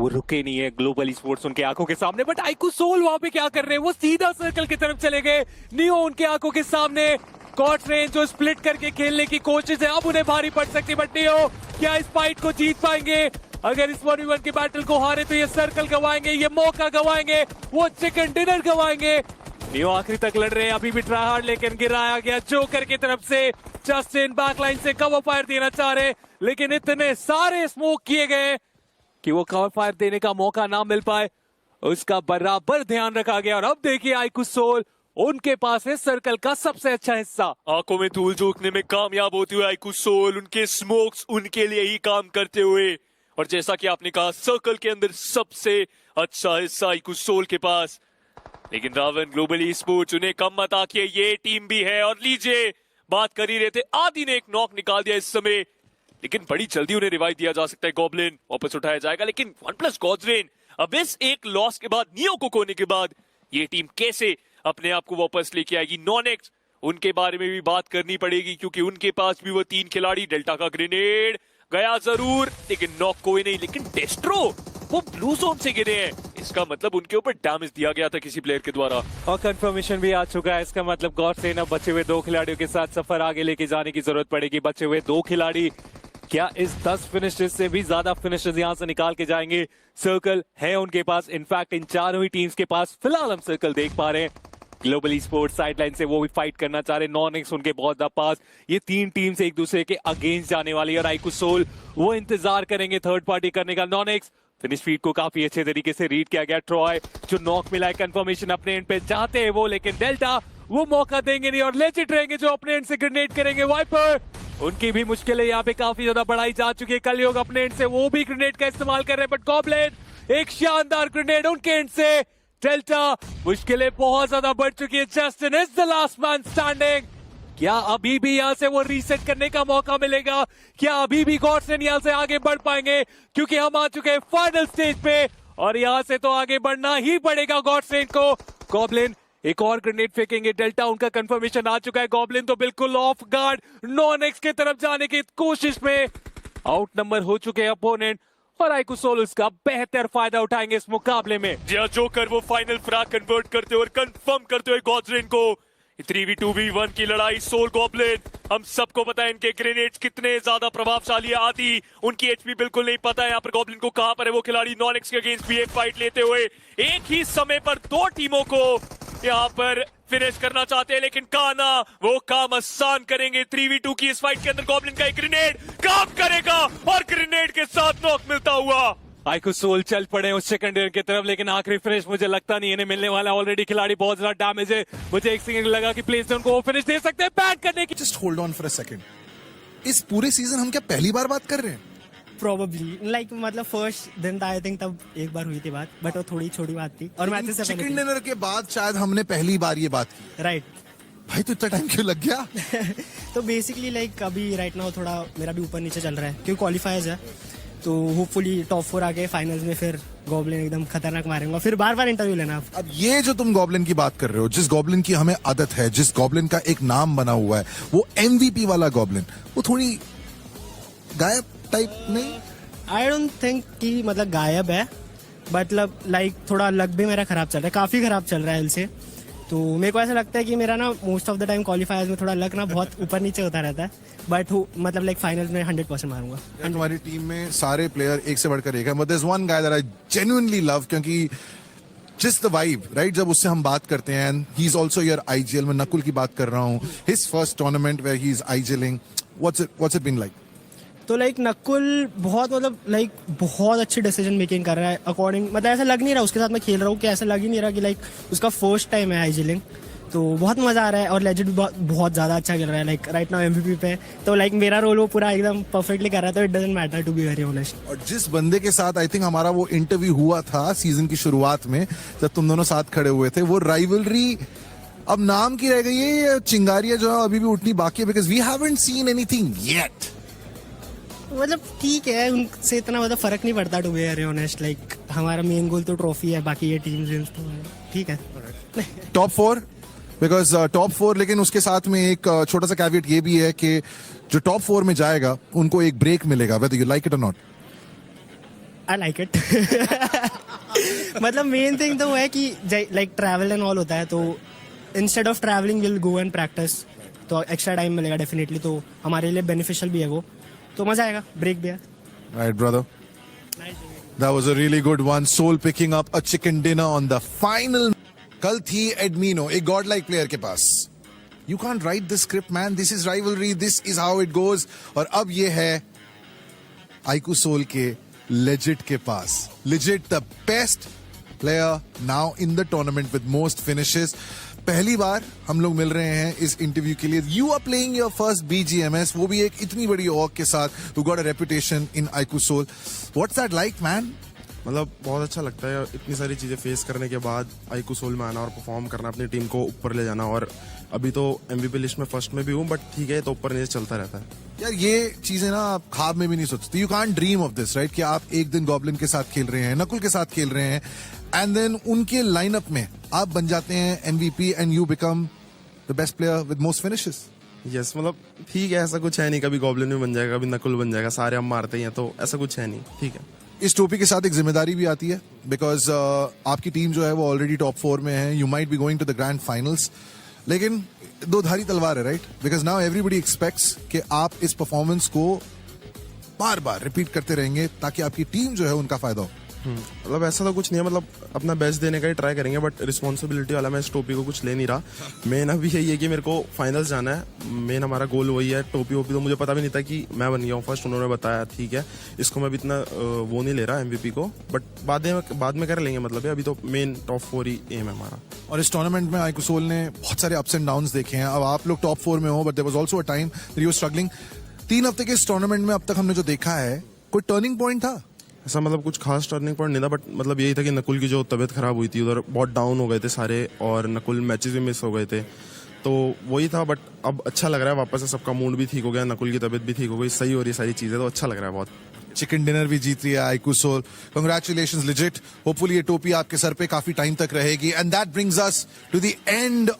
वो रुके नहीं है ग्लोबल स्पोर्ट्स उनके आंखों के सामने, बट आइकू सोल वहां पे क्या कर रहे हैं, वो सीधा सर्कल की तरफ चले गए। नियो उनके आंखों के सामने, कॉट रेंज जो स्प्लिट करके खेलने की कोशिश है, अब उन्हें भारी पड़ सकती है, बट नियो क्या इस फाइट को जीत पाएंगे? अगर इस 1v1 की बैटल को हारे तो ये सर्कल गवाएंगे, ये मौका गवाएंगे, वो चिकन डिनर गवाएंगे। नियो आखिरी तक लड़ रहे हैं, अभी भी ट्राई हार्ड, लेकिन गिराया गया जोकर की तरफ से। जस्टिन बैकलाइन से कवर फायर देना चाह रहे, लेकिन इतने सारे स्मोक किए गए कि वो कवर फायर देने का मौका ना मिल पाए, उसका बराबर ध्यान रखा गया। और अब देखिए आइकू सोल, उनके पास है सर्कल का सबसे अच्छा हिस्सा। आंखों में धूल झोंकने में कामयाब होते हुए आइकू सोल, उनके स्मोक्स उनके लिए ही काम करते हुए, और जैसा कि आपने कहा सर्कल के अंदर सबसे अच्छा हिस्सा आइकू सोल के पास। लेकिन रावण ग्लोबल ई स्पोर्ट्स उन्हें कम मत आके, ये टीम भी है। और लीजिए, बात कर ही रहे थे, आदि ने एक नॉक निकाल दिया इस समय, लेकिन बड़ी जल्दी उन्हें रिवाइव दिया जा सकता है। गॉब्लिन वापस उठाया जाएगा, लेकिन वन प्लस गॉड्सरेन अब इस एक लॉस के बाद, नियो को खोने के बाद, ये टीम कैसे अपने आप को वापस लेके आएगी? नॉनेक्स, उनके बारे में भी बात करनी पड़ेगी, क्योंकि उनके पास भी वो 3 खिलाड़ी। डेल्टा का ग्रेनेड गया जरूर, लेकिन नॉक कोई नहीं। लेकिन डेस्ट्रो वो ब्लू जोन से गिरे हैं, इसका मतलब उनके ऊपर डैमेज दिया गया था किसी प्लेयर के द्वारा। और कंफर्मेशन भी आ चुका है, इसका मतलब गॉडसेन अब बचे हुए 2 खिलाड़ियों के साथ सफर आगे लेके जाने की जरूरत पड़ेगी। बचे हुए 2 खिलाड़ी क्या इस 10 फिनिशेस से भी ज्यादा फिनिशेस यहां से निकाल के जाएंगे? सर्कल है उनके पास, इनफैक्ट इन चारों ही टीम्स के पास फिलहाल हम सर्कल देख पा रहे हैं। ग्लोबल स्पोर्ट्स साइडलाइन से वो भी फाइट करना चाह रहे, नॉनेक्स उनके बहुत ज्यादा पास। ये 3 टीम्स एक दूसरे के अगेंस्ट जाने वाली है, और आइकू सोल वो इंतजार करेंगे थर्ड पार्टी करने का। नॉनेक्स फिनिश फीड को काफी अच्छे तरीके से रीड किया गया। ट्रॉय जो नॉक मिला है, कंफर्मेशन अपने एंड पे चाहते हैं वो, लेकिन डेल्टा वो मौका देंगे नहीं, और लेजिट रहेंगे जो अपने एंड से ग्रेनेड करेंगे। वाइपर उनकी भी मुश्किलें यहाँ पे काफी ज्यादा बढ़ाई जा चुकी है। कलयुग अपने एंड से वो भी ग्रेनेड का इस्तेमाल कर रहे हैं, बट गॉब्लिन एक शानदार ग्रेनेड उनके एंड से। डेल्टा मुश्किलें बहुत ज्यादा बढ़ चुकी है। Justin is the last man standing. क्या अभी भी यहाँ से वो रीसेट करने का मौका मिलेगा? क्या अभी भी गॉडसेन यहाँ से आगे बढ़ पाएंगे? क्योंकि हम आ चुके हैं फाइनल स्टेज पे, और यहाँ से तो आगे बढ़ना ही पड़ेगा गॉडसेन को। गॉब्लिन एक और ग्रेनेड फेंकेंगे। डेल्टा उनका कंफर्मेशन आ चुका है। गॉब्लिन तो बिल्कुल ऑफ गार्ड, नॉनेक्स की तरफ जाने की कोशिश में आउट नंबर हो चुके हैं अपोनेंट, और आइकू सोल उसका बेहतर फायदा उठाएंगे इस मुकाबले में। जोकर वो फाइनल फ्रैग कन्वर्ट करते हुए और कंफर्म करते हुए गॉड्सरेन को। 3v2v1 की लड़ाई, सोल गॉब्लिन, हम सबको पता है इनके ग्रेनेड्स कितने ज्यादा प्रभावशाली है। आदि उनकी एचपी बिल्कुल नहीं पता है यहाँ पर गॉब्लिन को कहां पर है वो खिलाड़ी। नॉनेक्स के अगेंस्ट भी एक फाइट लेते हुए एक ही समय पर 2 टीमों को यहाँ पर फिनिश करना चाहते हैं, लेकिन काना वो काम आसान करेंगे। 3v2 की इस फाइट के अंदर गॉब्लिन का एक ग्रेनेड काम करेगा, और ग्रेनेड के साथ नॉक मिलता हुआ आइकू सोल चल पड़े उस सेकंड की तरफ, लेकिन आखिरी फिनिश मुझे लगता नहीं इन्हें मिलने वाला। ऑलरेडी खिलाड़ी बहुत ज्यादा डैमेज है। मुझे एक सेकंड लगा कि प्लेस उनको वो फिनिश दे सकते हैं बैन करने की। Just hold on for a second, इस पूरे सीजन हम क्या पहली बार बात कर रहे हैं? प्रोबेबली लाइक मतलब फर्स्ट दिन था आई थिंक, तब एक बार हुई थी बात, बट वो थोड़ी छोटी बात थी, और मैचेस से चिकन डिनर के बाद शायद हमने पहली बार ये बात की। राइट। भाई तो इतना टाइम क्यों लग गया? तो बेसिकली लाइक अभी राइट नाउ थोड़ा मेरा भी ऊपर नीचे चल रहा है, क्योंकि क्वालिफायर्स है, तो होपफुली टॉप 4 आके फाइनल्स में फिर गॉब्लिन एकदम खतरनाक मारेंगे, फिर बार बार इंटरव्यू लेना आप। अब ये जो तुम गॉब्लिन की बात कर रहे हो, जिस गॉब्लिन की हमें आदत है, जिस गॉब्लिन का एक नाम बना हुआ है, वो MVP वाला गॉब्लिन, वो थोड़ी गायब टाइप नहीं? आई डोंट थिंक कि मतलब गायब है, मतलब लाइक थोड़ा लक भी मेरा खराब चल रहा है, काफी खराब चल रहा है से। तो मेरे को ऐसा लगता है कि मेरा ना मोस्ट ऑफ द टाइम क्वालिफायर्स में थोड़ा लक ना बहुत ऊपर नीचे होता रहता है, बट मतलब लाइक फाइनल्स में 100% मारूंगा। यार तुम्हारी टीम में सारे प्लेयर एक से बढ़कर एक है, but there is one guy that I genuinely love, क्योंकि जस्ट द वाइब राइट, जब उससे हम बात करते हैं, and he is also your IGL, मैं नकुल की बात कर रहा हूँ, his first tournament where he is IGLing, what's it been like? तो लाइक नकुल बहुत मतलब लाइक बहुत अच्छी डिसीजन मेकिंग कर रहा है अकॉर्डिंग, मतलब ऐसा लग नहीं रहा उसके साथ मैं खेल रहा हूँ कि ऐसा लग ही नहीं रहा कि लाइक उसका फर्स्ट टाइम है IGLing, तो बहुत मजा आ रहा है। और लेजेंड भी बहुत ज्यादा अच्छा खेल रहा है, लाइक राइट नाउ MVP पे, तो लाइक मेरा रोल वो पूरा एकदम परफेक्टली कर रहा है, तो it doesn't matter to be very honest. और जिस बंदे के साथ आई थिंक हमारा वो इंटरव्यू हुआ था सीजन की शुरुआत में, जब तुम दोनों साथ खड़े हुए थे, वो राइवलरी अब नाम की रह गई है, ये चिंगारियां जो है अभी भी उठनी बाकी है, because we haven't seen anything yet. मतलब ठीक है, उनसे इतना मतलब फर्क नहीं पड़ता to be very honest, like हमारा मेन गोल तो ट्रॉफी है, बाकी ये टीम विंस तो ठीक है। टॉप 4, बिकॉज टॉप 4, लेकिन उसके साथ में एक छोटा सा कैविएट ये भी है कि जो टॉप 4 में जाएगा उनको एक ब्रेक मिलेगा, वेदर यू लाइक इट और नॉट। आई लाइक इट मतलब मेन थिंग तो वो है कि लाइक ट्रैवल एंड ऑल होता है, तो instead of travelling will go and practice, तो एक्स्ट्रा टाइम मिलेगा डेफिनेटली, तो हमारे लिए बेनिफिशियल भी है वो, तो मजा आएगा, ब्रेक भी है. Right, brother. That was a really good one. Soul picking up a chicken dinner on the final. कल थी एडमिनो, एक godlike player के पास. You can't write this script, man. This is rivalry. This is how it goes. और अब ये है iQOO soul के legit के पास. Legit the best player now in the tournament with most finishes. पहली बार हम लोग मिल रहे हैं इस इंटरव्यू के लिए. You are playing your first BGMS, वो भी एक इतनी बड़ी ऑर्ग के साथ, who got a reputation in आइकू Seoul. What's that like, man? मतलब बहुत अच्छा लगता है इतनी सारी चीज़ें फेस करने के बाद आइकू सोल में आना और परफॉर्म करना, अपनी टीम को ऊपर ले जाना. और अभी तो MVP लिस्ट में फर्स्ट में भी हूँ, बट ठीक है, तो ऊपर नीचे चलता रहता है. यार ये चीजें ना आप ख्वाब में भी नहीं सोचते. You can't dream of this, right, कि आप एक दिन गॉब्लिन के साथ खेल रहे हैं, नकुल के साथ खेल रहे हैं, एंड देन उनके लाइनअप में आप बन जाते हैं MVP and you become the best player with most finishes. Yes, मतलब ठीक है, ऐसा कुछ है नहीं, कभी गॉब्लिन भी बन जाएगा, कभी नकुल बन जाएगा, सारे हम मारते ही हैं, तो ऐसा कुछ है नहीं. ठीक है, इस टोपी के साथ एक जिम्मेदारी भी आती है, बिकॉज आपकी टीम जो है वो ऑलरेडी टॉप 4 में है. You might be going to the grand finals, लेकिन दो धारी तलवार है, right, because now everybody expects कि आप इस परफॉर्मेंस को बार बार रिपीट करते रहेंगे ताकि आपकी टीम जो है उनका फायदा हो. मतलब ऐसा तो कुछ नहीं है, मतलब अपना बेस्ट देने का ही ट्राई करेंगे, बट रिस्पॉन्सिबिलिटी वाला मैं इस टोपी को कुछ ले नहीं रहा. मेन अभी यही है कि मेरे को फाइनल्स जाना है, मेन हमारा गोल वही है. टोपी वोपी तो मुझे पता भी नहीं था कि मैं बन गया हूँ फर्स्ट, उन्होंने बताया. ठीक है, इसको मैं भी इतना वो नहीं ले रहा MVP को, बट बाद में कर लेंगे. मतलब अभी तो मेन टॉप 4 ही एम है हमारा. और इस टूर्नामेंट में आइकू सोल ने बहुत सारे अप्स एंड डाउन्स देखे हैं. अब आप लोग टॉप 4 में हो, but there was also a time that you were struggling. 3 हफ्ते के इस टूर्नामेंट में अब तक हमने जो देखा है, कोई टर्निंग पॉइंट था? ऐसा मतलब कुछ खास टर्निंग पॉइंट नहीं था, बट मतलब यही था कि नकुल की जो तबीयत खराब हुई थी, उधर बहुत डाउन हो गए थे सारे, और नकुल मैचेस भी मिस हो गए थे, तो वही था. बट अब अच्छा लग रहा है, वापस से सबका मूड भी ठीक हो गया, नकुल की तबीयत भी ठीक हो गई, सही हो रही सारी चीजें, तो अच्छा लग रहा है बहुत. चिकन डिनर भी जीत रही है iQOO Soul. Congratulations legit. Hopefully ये टोपी आपके सर पे काफी टाइम तक रहेगी. And that brings us to the and